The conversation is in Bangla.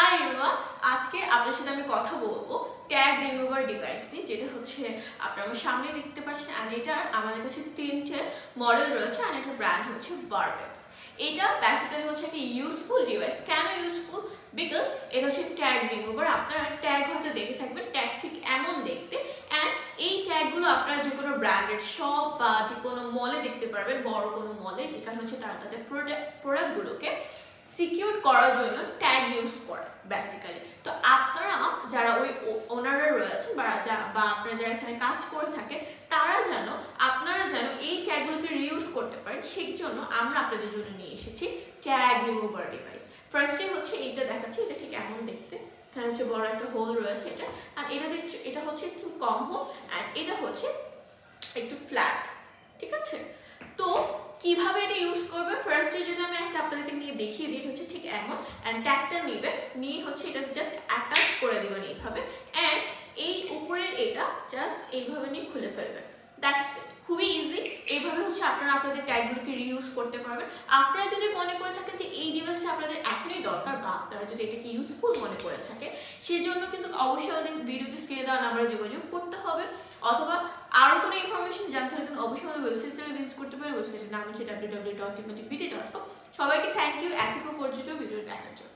হাই এভরিওয়ান, আজকে আপনার সাথে আমি কথা বলবো ট্যাগ রিমুভার ডিভাইস নিয়ে, যেটা হচ্ছে আপনারা আমার সামনে দেখতে পাচ্ছেন। আর এটার আমাদের কাছে 3টে মডেল রয়েছে, আর এটার ব্র্যান্ড হচ্ছে বারবেক্স। এটা বেসিক্যালি হচ্ছে একটা ইউজফুল ডিভাইস। কেন ইউজফুল? বিকজ এটা হচ্ছে ট্যাগ রিমুভার। আপনারা ট্যাগ হয়তো দেখে থাকবেন, ট্যাগ ঠিক এমন দেখতে। অ্যান্ড এই ট্যাগগুলো আপনারা যে কোনো ব্র্যান্ডেড শপ বা যে কোনো মলে দেখতে পারবেন, বড় কোনো মলে, যেখানে হচ্ছে তারা তাদের প্রোডাক্টগুলোকে সিকিউর করার জন্য ট্যাগ ইউজ করে বেসিক্যালি। তো আপনারা যারা ওই ওনাররা রয়েছেন বা আপনারা যারা এখানে কাজ করে থাকে, আপনারা যেন এই ট্যাগগুলোকে রিইউজ করতে পারেন, সেই জন্য আমরা আপনাদের জন্য নিয়ে এসেছি ট্যাগ রিমুভার ডিভাইস। ফার্স্টে হচ্ছে এইটা দেখাচ্ছি, এটা ঠিক এমন দেখতে। এখানে হচ্ছে বড় একটা হোল রয়েছে এটা, আর এটা হচ্ছে একটু কম হোল, অ্যান্ড এটা হচ্ছে একটু ফ্ল্যাট, ঠিক আছে? তো কিভাবে এটা ইউজ করবে, ফার্স্টে যদি আমি একটা আপনাদেরকে নিয়ে দেখিয়ে দিই, এটা হচ্ছে ঠিক এমন। অ্যান্ড ট্যাগটা নেবে, নিয়ে হচ্ছে এটা জাস্ট অ্যাটাচ করে দেবেন এইভাবে, অ্যান্ড এই উপরের এটা জাস্ট এইভাবে নিয়ে খুলে ফেলবেন। দ্যাটস ইট, খুবই ইজি। এইভাবে হচ্ছে আপনারা আপনাদের ট্যাগগুলোকে রিইউজ করতে পারবেন। আপনারা যদি মনে করে থাকেন যে এই ডিভাইসটা আপনাদের এখনই দরকার, বা আপনারা যদি এটাকে ইউজফুল মনে করে থাকে, সেই জন্য কিন্তু অবশ্যই আমাদের ভিডিওতে স্ক্রিনে দেওয়া নাম্বারে যোগাযোগ করতে হবে। অথবা আরও কোনো ইনফরমেশন জানতে হলে কিন্তু অবশ্যই আমাদের ওয়েবসাইটে ভিজিট করতে পারেন। ওয়েবসাইটের নাম হচ্ছে www.techmaticbt.com। সবাইকে থ্যাংক ইউ এতক্ষণ পর্যন্ত ভিডিও দেখার জন্য।